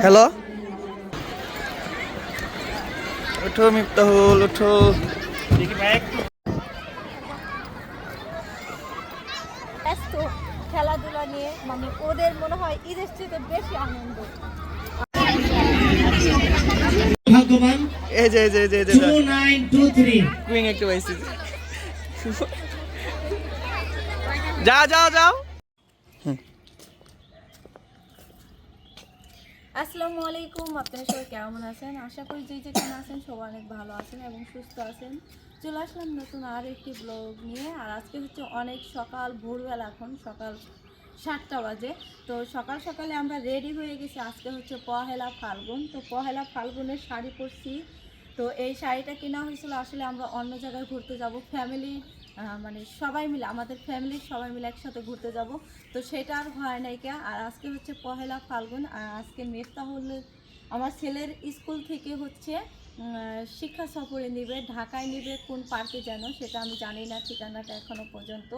Hello, ওঠো মিফতাহুল, ওঠো। ব্যস্ত খেলাধুলা নিয়ে, মানে ওদের মনে হয় ঈদের চেয়ে বেশি আনন্দ। এই যে 2923 কুইং একটু পাইছি। যাও যাও যাও। আসসালামু আলাইকুম, আপনারা সবাই কেমন আছেন? আশা করি যে যেখানে আছেন সবাই অনেক ভালো আছেন এবং সুস্থ আছেন। চলে আসলাম নতুন আর একটি ব্লগ নিয়ে। আর আজকে হচ্ছে অনেক সকাল, ভোরবেলা, এখন সকাল 7টা বাজে। তো সকাল সকালে আমরা রেডি হয়ে গেছি। আজকে হচ্ছে পহেলা ফাল্গুন। তো পহেলা ফাল্গুনের শাড়ি পরছি। তো এই শাড়িটা কেনা হয়েছিল আসলে আমরা অন্য জায়গায় ঘুরতে যাব, ফ্যামিলি মানে সবাই মিলে, আমাদের ফ্যামিলির সবাই মিলে একসাথে ঘুরতে যাব। তো সেটা আর হয় নাই কে। আর আজকে হচ্ছে পহেলা ফাল্গুন। আর আজকে মিফতাহুল আমার ছেলের স্কুল থেকে হচ্ছে শিক্ষা সফরে নেবে, ঢাকায় নেবে, কোন পার্কে যেন, সেটা আমি জানি না ঠিকানাটা এখনও পর্যন্ত।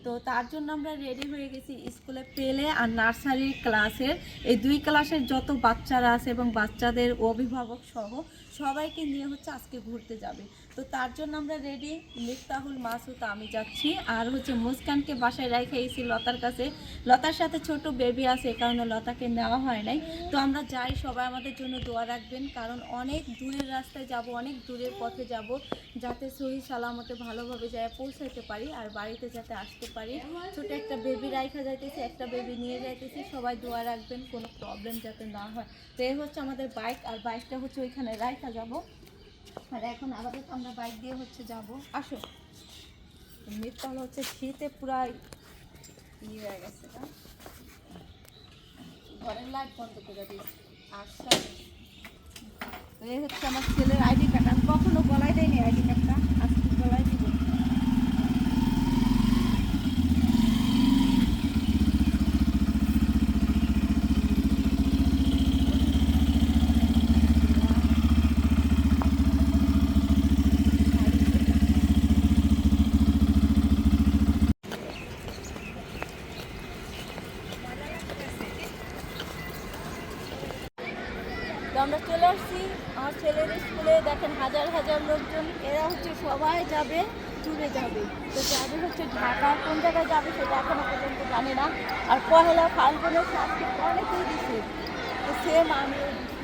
তো তার জন্য আমরা রেডি হয়ে গেছি। স্কুলে প্লে আর নার্সারি ক্লাসের এই দুই ক্লাসের যত বাচ্চারা আছে এবং বাচ্চাদের অভিভাবক সহ সবাইকে নিয়ে হচ্ছে আজকে ঘুরতে যাবে। তো তার জন্য আমরা রেডি। মিফতাহুল, মাসুদ, আমি যাচ্ছি। আর হচ্ছে মুস্কানকে বাসায় রেখে এসেছি লতার কাছে। লতার সাথে ছোট বেবি আছে, এই কারণে লতাকে নেওয়া হয় নাই। তো আমরা যাই, সবাই আমাদের জন্য দোয়া রাখবেন, কারণ অনেক দূরের রাস্তায় যাব, অনেক দূরের পথে যাব, যাতে সহি সালামতে ভালোভাবে যায় পৌঁছাতে পারি আর বাড়িতে যাতে আসতে পারি। ছোট একটা বেবি রাখা যাইতেছে, একটা বেবি নিয়ে যাইতেছি, সবাই দোয়া রাখবেন কোনো প্রবলেম যাতে না হয়। তো এই হচ্ছে আমাদের বাইক, আর বাইকটা হচ্ছে ওইখানে রাখা যাব। আর এখন আপাতত আমরা বাইক দিয়ে হচ্ছে যাব। আসো, মিফতাহুল হচ্ছে শীতে পুরা ইয়ে হয়ে গেছে, না ঘরের লাইট বন্ধ করে দিয়েছি। আচ্ছা, এই হচ্ছে আমার ছেলের আইডি কার্ড। আমি কখনো গলায় দেয়নি আইডি কার্ডটা, আজকে গলায় দিব। তো আমরা চলে আসছি আমার ছেলের স্কুলে। দেখেন হাজার হাজার লোকজন, এরা হচ্ছে সবাই যাবে, ট্যুরে যাবে। তো যাবে হচ্ছে ঢাকা, কোন জায়গায় যাবে সেটা এখনো পর্যন্ত জানি না। আর পহেলা ফাল্গুনের আজকে অনেকেই দিচ্ছে, তো সেম আমিও দিচ্ছি।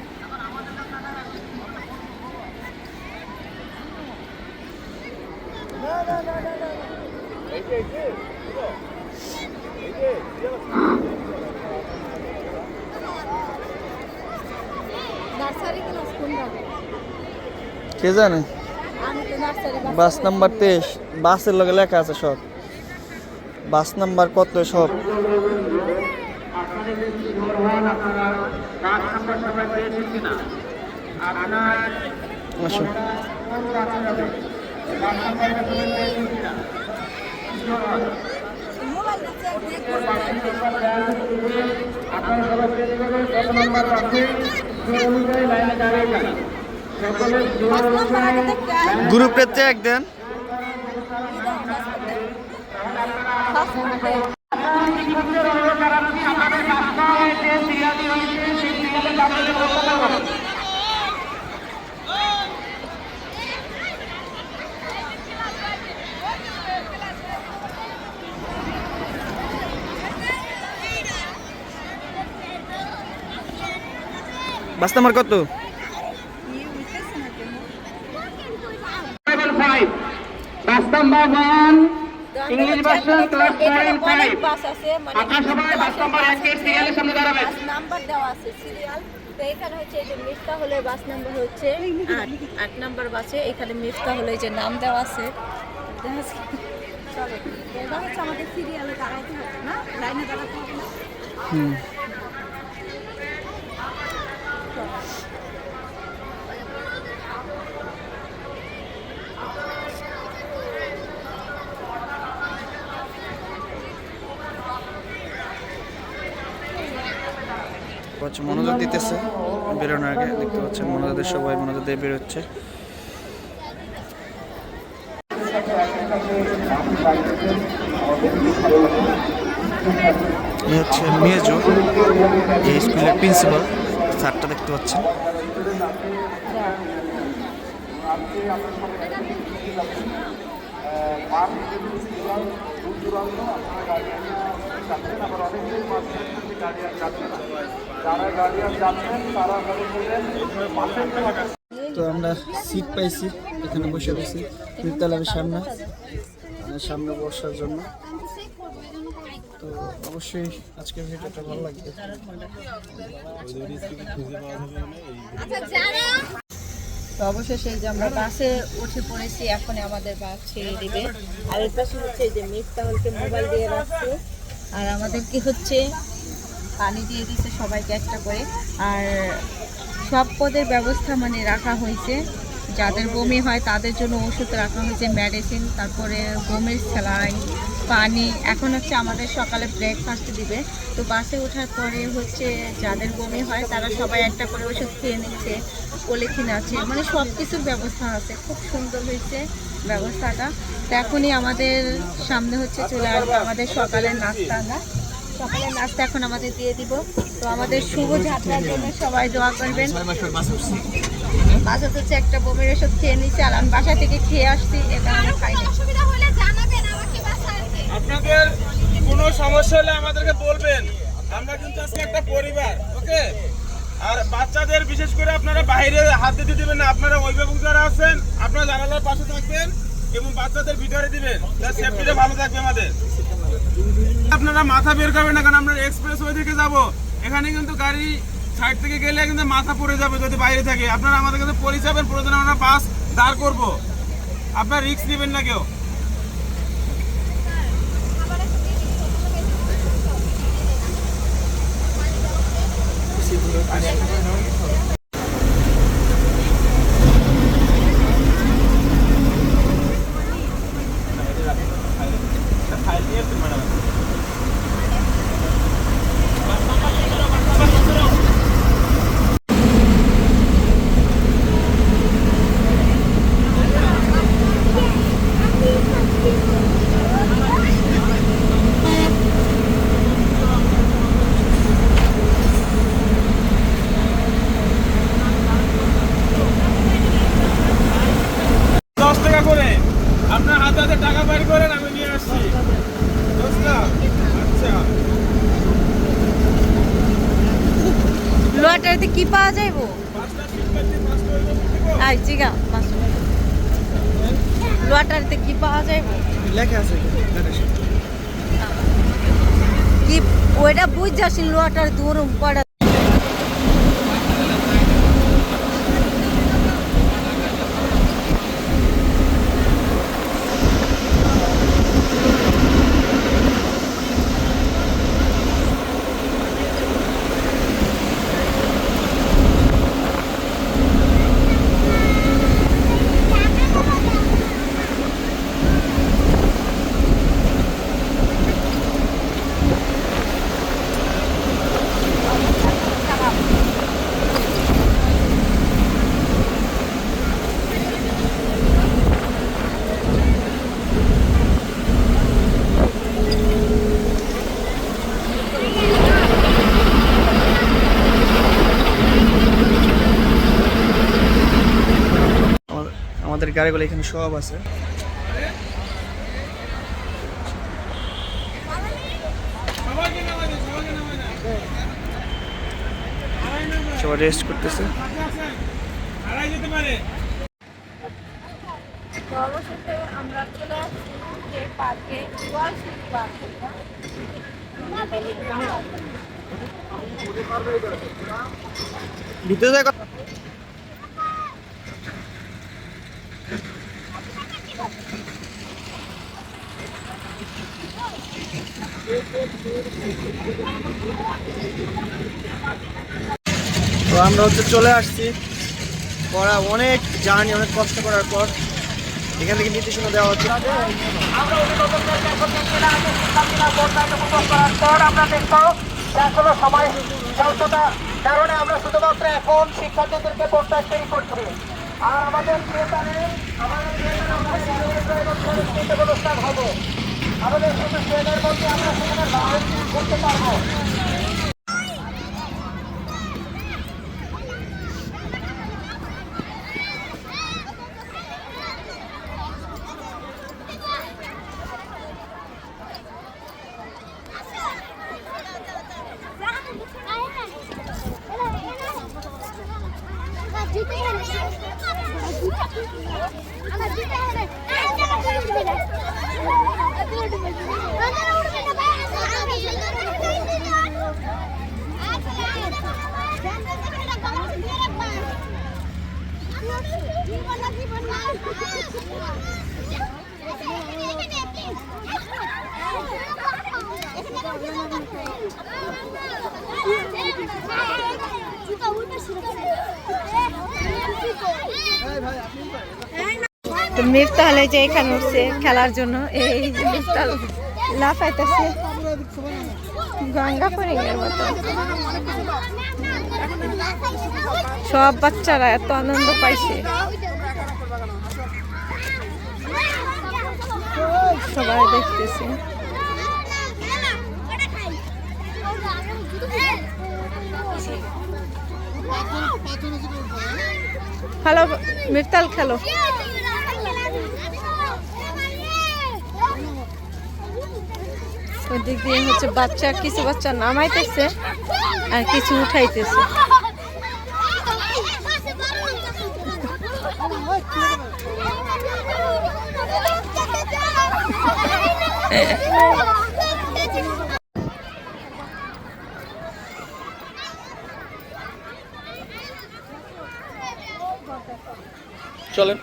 নার্সারি ক্লাস কোন যাবে কে জানে? আমি তো নার্সারি বাস নাম্বার 23, বাসের লগে লেখা আছে সব, বাস নাম্বার কত সব। আসো। গ্রুপে চেক দেন। বাস নাম্বার কত? Bus number 1 English version class 9 বাস আছে, মানে আপনারা সবাই বাস নাম্বার 1 এর সিরিয়ালের সামনে দাঁড়াবেন। বাস নাম্বার দেওয়া আছে সিরিয়াল। তো এখানে হচ্ছে এই যে মিফতাহুলের বাস নাম্বার হচ্ছে 8 নাম্বার বাসে। এখানে মিফতাহুলের যে নাম দেওয়া আছে, চলো এটা হচ্ছে আমাদের সিরিয়ালে দাঁড়াইতে হবে না, লাইনে দাঁড়াতে হবে না। হচ্ছে মনোযোগ দিতেছে বেরোনোর আগে, দেখতে পাচ্ছেন মনোযোগের সবাই মনোযোগ দিয়ে বেরোচ্ছে। এই হচ্ছে মেজো, এই স্কুলের প্রিন্সিপাল স্যারটা দেখতে পাচ্ছেন। তো আমরা সিট পাইছি, এখানে বসে রয়েছি বিদ্যালয়ের সামনে বসার জন্য। তো অবশ্যই আজকের ভিডিওটা ভালো লাগবে। তো অবশেষে এই যে আমরা বাসে উঠে পড়েছি, এখন আমাদের বাস ছেড়ে দিবে। আর এর পাশে হচ্ছে এই যে মিফতাহুলকে মোবাইল দিয়ে রাখছে, আর আমাদেরকে হচ্ছে পানি দিয়ে দিচ্ছে সবাইকে একটা করে। আর সব পদের ব্যবস্থা মানে রাখা হয়েছে, যাদের বমি হয় তাদের জন্য ওষুধ রাখা হয়েছে, মেডিসিন, তারপরে বমির স্যালাইন, পানি। এখন হচ্ছে আমাদের সকালে ব্রেকফাস্ট দিবে। তো বাসে ওঠার পরে হচ্ছে যাদের বমি হয় তারা সবাই একটা করে ওষুধ খেয়ে নিচ্ছে, পলিথিন আছে, মানে সব কিছুর ব্যবস্থা আছে। খুব সুন্দর হয়েছে ব্যবস্থাটা। তো এখনই আমাদের সামনে হচ্ছে চলে আসবে আমাদের সকালের নাস্তা। সকালের নাস্তা এখন আমাদের দিয়ে দিব। তো আমাদের শুভ যাত্রার জন্য সবাই দোয়া করবেন। বাসা হচ্ছে একটা বমির ওষুধ খেয়ে নিচ্ছে, আর আমি বাসা থেকে খেয়ে আসছি, এটা আমি খাইনি। আপনাদের কোনো সমস্যা হলে আমাদেরকে বলবেন, আমরা কিন্তু আজকে একটা পরিবার, ওকে? আর বাচ্চাদের বিশেষ করে আপনারা বাইরে হাত দিতে দিবেন না। আপনারা অভিভাবক যারা আছেন আপনারা জানালার পাশে থাকবেন এবং বাচ্চাদের ভিতরে দিবেন, যাতে সেফটিটা ভালো থাকবে আমাদের। আপনারা মাথা বের করবেন না, কারণ আমরা এক্সপ্রেস ওয়ে থেকে যাব, এখানে কিন্তু গাড়ি সাইড থেকে গেলে কিন্তু মাথা পড়ে যাবে যদি বাইরে থাকে। আপনারা আমাদের কাছে পরিচাবেন, প্রয়োজনে আমরা বাস দাঁড় করবো, আপনারা রিস্ক নেবেন না কেউ। আপনার হাতে হাতে টাকা বাইর করেন, আমি নিয়ে আসছি। আচ্ছা, লোয়াটারিতে কি পাওয়া যাইব? লোয়াটারিতে কি পাওয়া যাইব? লেখা আছে কি ওইটা বুঝ যাচ্ছি লোয়াটার দূর পড়া। আমাদের গাড়িগুলো এখানে সব আছে। সবাই রেস্ট করতেছে। অবশেষে আমরা চলে আসছি যে পার্কে, ভিতরে যাই। তো আমরা হচ্ছে চলে আসছি, পড়া অনেক জার্নি, অনেক কষ্ট করার পর এখান থেকে নির্দেশনা দেওয়া হচ্ছে। আমরা দেখবো এখনো সময় স্বল্পতার কারণে আমরা শুধুমাত্র এখন শিক্ষার্থীদেরকে প্রত্যাশ করছি। আর আমাদের অনুষ্ঠান হবে। আমাদের শুধু ট্রেনের মধ্যে আমরা সেখানে লাইভ করতে পারবো। তো মিফতাল যে এখানে উঠছে খেলার জন্য, এই যে মিফতাল লাফাইতেছে গঙ্গা ফরিংয়ের মতো। সব বাচ্চারা এত আনন্দ পাইছে, সবাই দেখতেছে। হ্যালো মিফতাল, খেলো। ওদিক দিয়ে হচ্ছে বাচ্চা, কিছু বাচ্চা নামাইতেছে আর কিছু উঠাইতেছে। চলেন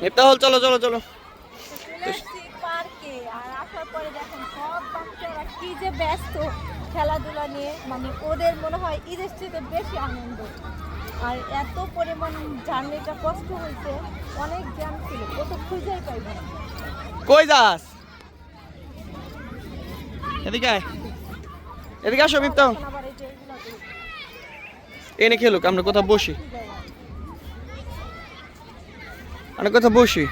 মিফতাহুল, চলো চলো চলো। পার্কে আর আসার পরে দেখেন সব বাচ্চারা কি যে ব্যস্ত খেলাধুলা নিয়ে, মানে ওদের মনে হয় ঈদের চেয়ে বেশি আনন্দ। আর এত পরিমাণ জার্নিটা কষ্ট হয়েছে, অনেক জ্যাম ছিল, ও তো খুঁজেই পাইব না। কই যাস? এদিকে আয়, এদিকে আসো মিফতাহুল, আবার এই যে এগুলো এনে খেলুক, আমরা কোথাও বসি, আমরা কোথাও বসি।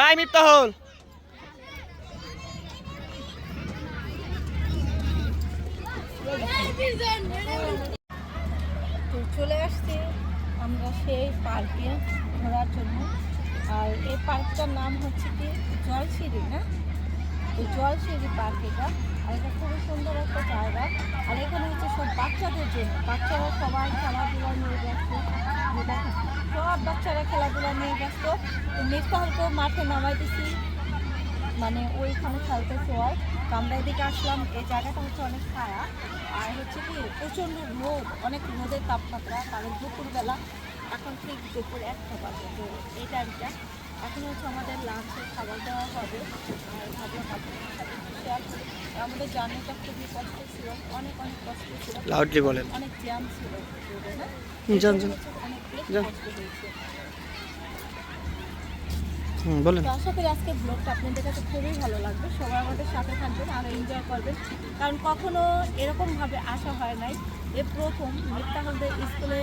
আয় মিফতাহুল, তো চলে আসছি আমরা সেই পার্কে ঘোরার জন্য। আর এই পার্কটার নাম হচ্ছে কি জলসিঁড়ি, না? তো জলসিঁড়ি পার্ক এটা। আর এটা খুবই সুন্দর একটা জায়গা। আর এখানে হচ্ছে সব বাচ্চাদের জন্য, বাচ্চারা সবাই খেলাধুলা নিয়ে ব্যস্ত। দেখেন সব বাচ্চারা খেলাধুলা নিয়ে ব্যস্ত। তো মিফতাহুলকেও মাঠে নামাইতেছি, মানে ওইখানে খেলতেছে ওর। তো আমরা এদিকে আসলাম, এই জায়গাটা হচ্ছে অনেক ছায়া আর হচ্ছে কি প্রচণ্ড রোদ, অনেক রোদের তাপমাত্রা। কারণ দুপুরবেলা, এখন ঠিক দুপুর 1টা বাজে। তো এই টাইমটা এখন হচ্ছে আমাদের লাঞ্চের খাবার দেওয়া হবে। আর ভাবলাম আপনাদের সাথে শেয়ার করি। আমাদের জার্নিটা খুবই কষ্ট ছিল, অনেক অনেক কষ্ট ছিল, লাউডলি বলেন। অনেক জ্যাম ছিল রোদে, না? জান জান, অনেক বেশি যান। কষ্ট হয়েছে। বলেন। তো আশা করি আজকের ব্লগটা আপনাদের কাছে খুবই ভালো লাগবে। সবাই আমাদের সাথে থাকবেন আর এনজয় করবেন, কারণ কখনো এরকমভাবে আসা হয় নাই। এ প্রথম মিফতাহুলদের স্কুলে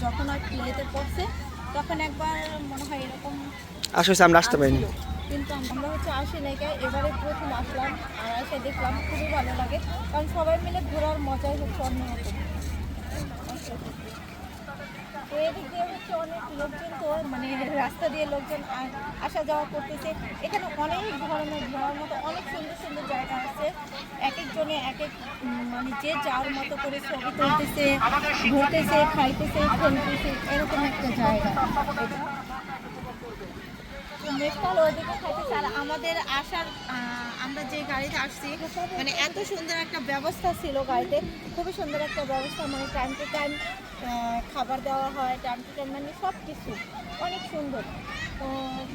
যখন আর প্লেতে পড়ছে তখন একবার মনে হয় এরকম আসলে আমরা আসতে পারিনি, আসছিল। কিন্তু আমরা হচ্ছে আসি নাই, এবারে প্রথম আসলাম আর এসে দেখলাম খুবই ভালো লাগে, কারণ সবাই মিলে ঘোরার মজাই হচ্ছে অন্যরকম। তো এদিক দিয়ে হচ্ছে অনেক লোকজন, তো মানে রাস্তা দিয়ে লোকজন আসা যাওয়া করতেছে। এখানে অনেক ধরনের ঘোরার মতো অনেক সুন্দর সুন্দর জায়গা আছে। এক একজনে এক এক মানে যে যার মতো করে ছবি তুলতেছে, ঘুরতেছে, খাইতেছে, খেলতেছে, এরকম একটা জায়গা এটা। মিফতাহুল ওইদিকে খাইতেছে আর আমাদের আসার আমরা যে গাড়িতে আসছি, মানে এত সুন্দর একটা ব্যবস্থা ছিল গাড়িতে, খুবই সুন্দর একটা ব্যবস্থা। মানে টাইম টু টাইম খাবার দেওয়া হয়, টাইম টু টাইম, মানে সব কিছু অনেক সুন্দর। তো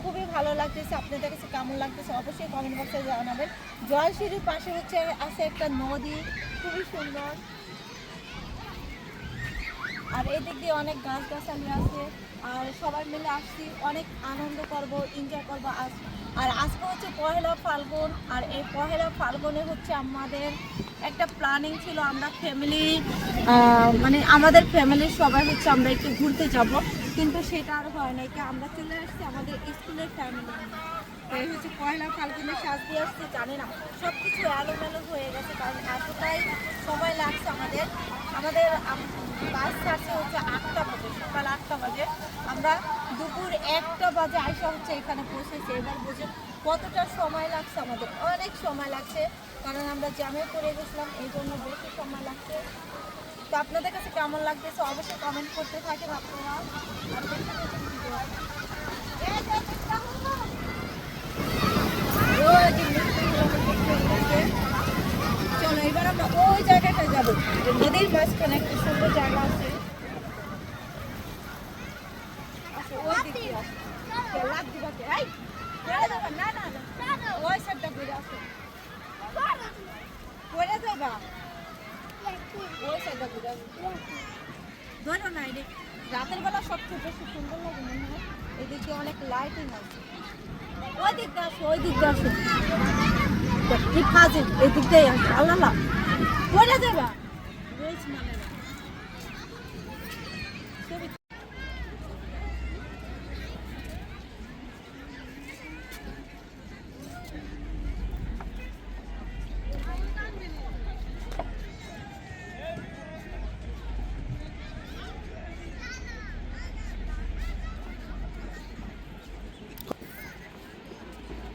খুবই ভালো লাগতেছে। আপনাদের কাছে কেমন লাগতেছে অবশ্যই কমেন্ট বক্সে জানাবেন। জলসিঁড়ির পাশে হচ্ছে আছে একটা নদী, খুবই সুন্দর। আর এদিক দিয়ে অনেক গাছগাছালি আছে। আর সবাই মিলে আসছি, অনেক আনন্দ করব, এনজয় করবো। আর আজকে হচ্ছে পহেলা ফাল্গুন, আর এই পহেলা ফাল্গুনে হচ্ছে আমাদের একটা প্ল্যানিং ছিল, আমরা ফ্যামিলি মানে আমাদের ফ্যামিলির সবাই হচ্ছে আমরা একটু ঘুরতে যাব, কিন্তু সেটা আর হয় না। আমরা চলে আসছি আমাদের স্কুলের ফ্যামিলি। এই হচ্ছে পয়লা ফাল্গুনে সাজতে আসছে, জানি না সব কিছু এলোমেলো হয়ে গেছে, কারণ এতটাই সময় লাগছে আমাদের। বাস ছাড়ছে হচ্ছে 8টা বাজে, সকাল 8টা বাজে। আমরা দুপুর 1টা বাজে আইসা হচ্ছে এখানে পৌঁছেছি। এবার বুঝে কতটা সময় লাগছে আমাদের, অনেক সময় লাগছে, কারণ আমরা জ্যামে পড়ে গেছিলাম, এই জন্য বেশি সময় লাগছে। তো আপনাদের কাছে কেমন লাগতেছে অবশ্যই কমেন্ট করতে থাকেন আপনারা। চলো এবার আমরা ওই জায়গাটা যাবো, নদীর মাঝখানে একটা সুন্দর জায়গা আছে, ওই দিকে লাভ দিবাকে না না ওই সাইডটা ঘুরে আসো, ঘুরে যাবা ওই সাইডটা ঘুরে আসো। ধরো না, এদিকে রাতের বেলা সবচেয়ে বেশি সুন্দর লাগে মনে হয়, এদিকে অনেক লাইটিং আছে। ওই দিকটা আসো, ওই দিকটা আসো, ঠিক আছে এই দিকটাই আসো। আল্লাহ ঘুরে যাবা রোজ মানে না।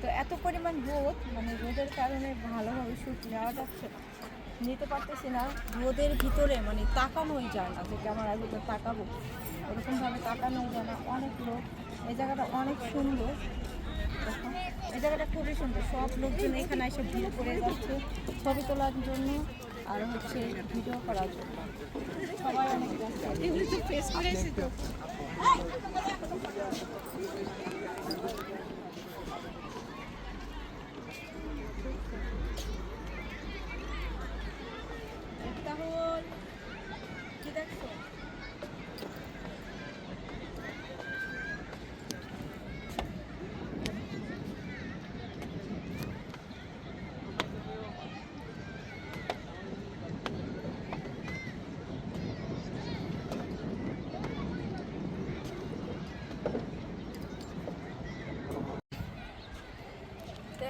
তো এত পরিমাণ রোদ, মানে রোদের কারণে ভালোভাবে শ্যুট নেওয়া যাচ্ছে না, নিতে পারতেছি না। রোদের ভিতরে মানে তাকানোই যায় না, যে ক্যামেরার ভিতরে তাকাবো ওরকমভাবে তাকানোই যায় না, অনেক লোক। এই জায়গাটা অনেক সুন্দর, এই জায়গাটা খুবই সুন্দর। সব লোকজন এখানে এসে ভিড় করে যাচ্ছে ছবি তোলার জন্য আর হচ্ছে ভিডিও করার জন্য, সবাই অনেক ব্যস্ত। কি দেখছো?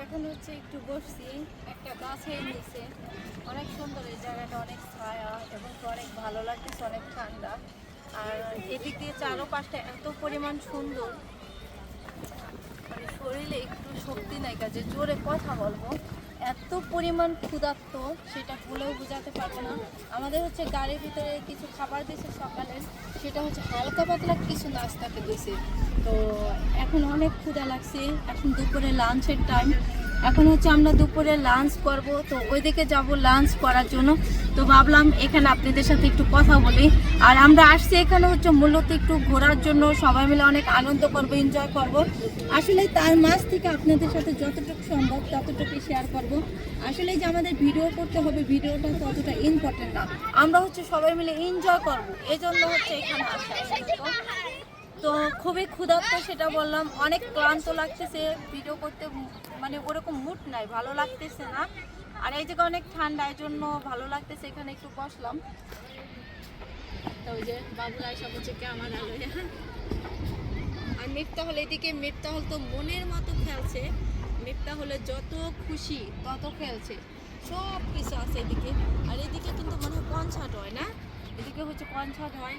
এখন হচ্ছে একটু বসছি একটা গাছের নিচে, অনেক সুন্দর এই জায়গাটা, অনেক ছায়া এবং অনেক ভালো লাগতেছে, অনেক ঠান্ডা। আর এদিক দিয়ে চারপাশটা এত পরিমাণ সুন্দর, মানে শরীরে একটু শক্তি নাই, কাজে জোরে কথা বলবো, এত পরিমাণ ক্ষুধার্ত সেটা বলেও বোঝাতে পারবো না। আমাদের হচ্ছে গাড়ির ভিতরে কিছু খাবার দিয়েছে সকালের, সেটা হচ্ছে হালকা পাতলা কিছু নাস্তাকে দিয়েছে। তো এখন অনেক ক্ষুধা লাগছে, এখন দুপুরে লাঞ্চের টাইম, এখন হচ্ছে আমরা দুপুরে লাঞ্চ করব। তো ওইদিকে যাব লাঞ্চ করার জন্য, তো ভাবলাম এখানে আপনাদের সাথে একটু কথা বলি। আর আমরা আসছি এখানে হচ্ছে মূলত একটু ঘোরার জন্য, সবাই মিলে অনেক আনন্দ করবো, এনজয় করব। আসলে তার মাঝ থেকে আপনাদের সাথে যতটুকু সম্ভব ততটুকু শেয়ার করব। আসলে যে আমাদের ভিডিও করতে হবে, ভিডিওটা ততটা ইম্পর্টেন্ট না, আমরা হচ্ছে সবাই মিলে এনজয় করব, এই জন্য হচ্ছে এখানে আসা। তো খুবই ক্ষুধার্ত সেটা বললাম, অনেক ক্লান্ত লাগতেছে, ভিডিও করতে মানে ওরকম মুড নাই, ভালো লাগতেছে না। আর এই জায়গা অনেক ঠান্ডা, এই জন্য ভালো লাগতেছে, এখানে একটু বসলাম। তো ওই যে বাবুরা সব হচ্ছে ক্যামেরা লইয়া, আর মিফতাহল এদিকে, মিফতাহল তো মনের মতো খেলছে, মিফতাহলে যত খুশি তত খেলছে, সব কিছু আছে এদিকে। আর এদিকে কিন্তু মনে হয় কনসার্ট হয় না, এদিকে হচ্ছে কনসার্ট হয়,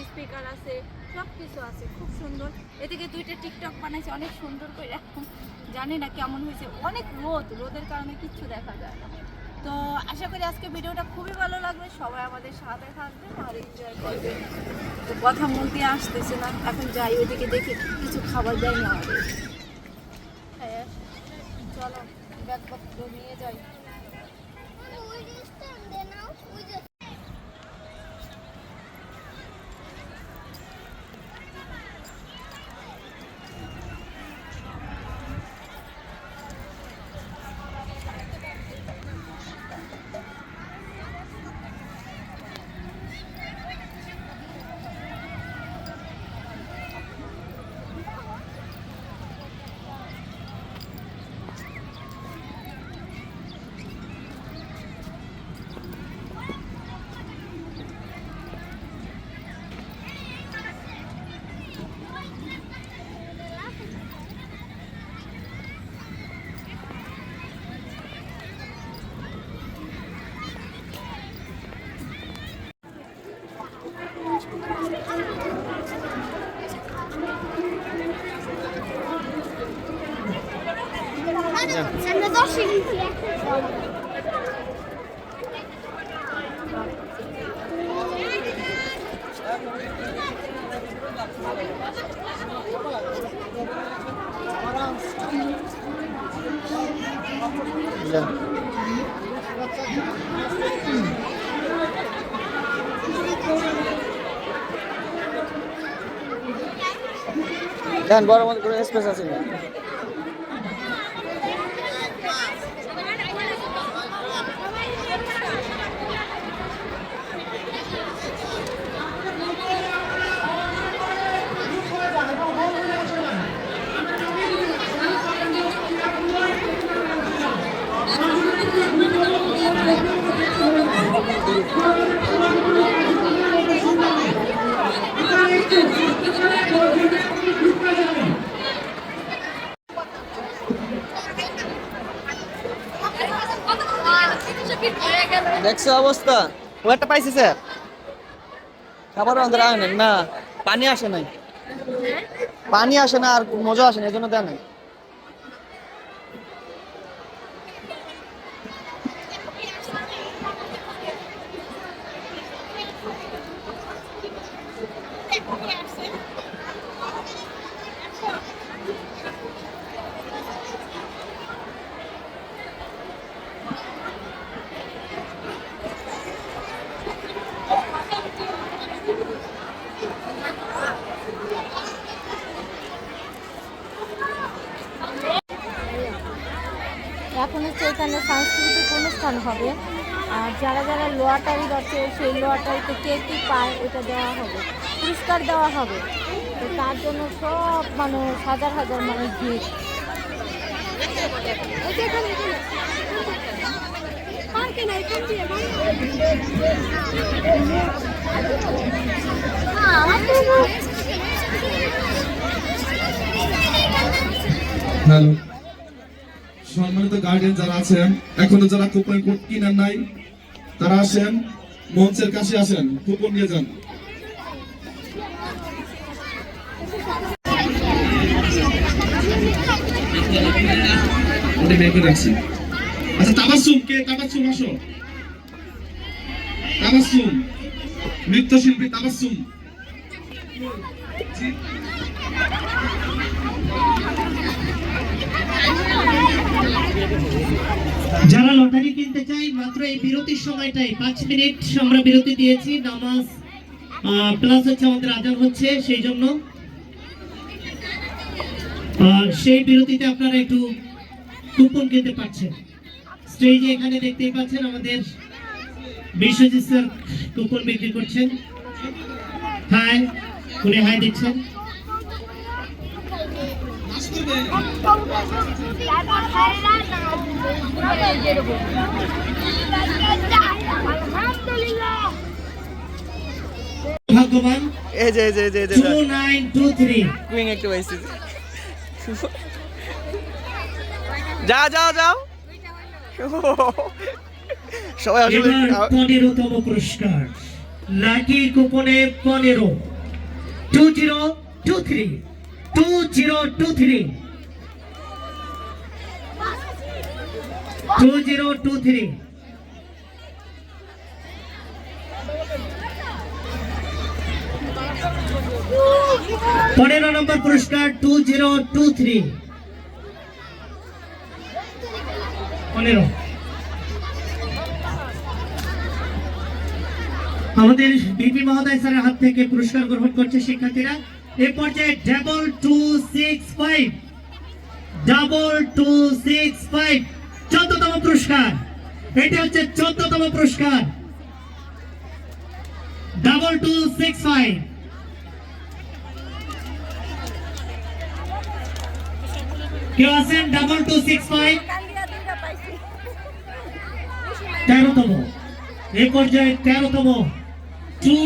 স্পিকার আছে, সব কিছু আছে, খুব সুন্দর। এদিকে দুইটা টিকটক বানাইছে অনেক সুন্দর করে, জানি না কেমন হয়েছে, অনেক রোদের কারণে কিচ্ছু দেখা যায় না। তো আশা করি আজকে ভিডিওটা খুবই ভালো লাগবে, সবাই আমাদের সাথে থাকবে আর এনজয় করবে। তো কথা মুখ দিয়ে আসতেছে না, এখন যাই ওইদিকে দেখি কিছু খাবার দেয় না আমাদের। হ্যাঁ চলো ব্যাগপত্র নিয়ে যাই। যান। যান, বড় মতো করে স্পেস আছে না। দেখছো অবস্থা? ও একটা পাইছে স্যার, খাবার আমাদের আনেন না, পানি আসে নাই, পানি আসে না আর মজা আসে না, এই জন্য দেয় নাই। এখন হচ্ছে এখানে সাংস্কৃতিক অনুষ্ঠান হবে, আর যারা যারা লোয়াটারি আছে সেই লোয়াটারিতে কে কী পায় এটা দেওয়া হবে, পুরস্কার দেওয়া হবে। তো তার জন্য সব মানুষ, হাজার হাজার মানুষ ভিড়। হ্যালো, সম্মানিত গার্ডিয়ান যারা আছেন, এখনো যারা কুপন কোড কিনেন নাই তারা আসেন, মঞ্চের কাছে আসেন, কুপন নিয়ে যান। আচ্ছা, তাবাসসুম কে? তাবাসসুম আসো। তাবাসসুম নৃত্যশিল্পী তাবাসসুম। যারা লটারি কিনতে চাই, মাত্র এই বিরতির সময়টাই 5 মিনিট আমরা বিরতি দিয়েছি, নামাজ প্লাস হচ্ছে আমাদের আজান হচ্ছে, সেই জন্য সেই বিরতিতে আপনারা একটু কুপন কিনতে পারছেন। স্টেজে এখানে দেখতেই পাচ্ছেন আমাদের বিশ্বজিৎ স্যার কুপন বিক্রি করছেন। হাই, উনি হাই দিচ্ছেন। ভাগ্যবান এই যে 2923 কুইং একটু পাইছি। যাও যাও যাও, সবাই আসলে এবার 15তম পুরস্কার, লাকি কুপনে 15 2023 2023 2023 15 নম্বর পুরস্কার 2023 15। আমাদের বিপি মহোদয় স্যারের হাত থেকে পুরস্কার গ্রহণ করছে শিক্ষার্থীরা। এই পর্যায়ে 2265 14তম পুরস্কার, এটা হচ্ছে 14তম পুরস্কার 2265। কেউ আছেন 2265? 13তম, এই পর্যায়ে 13তম 2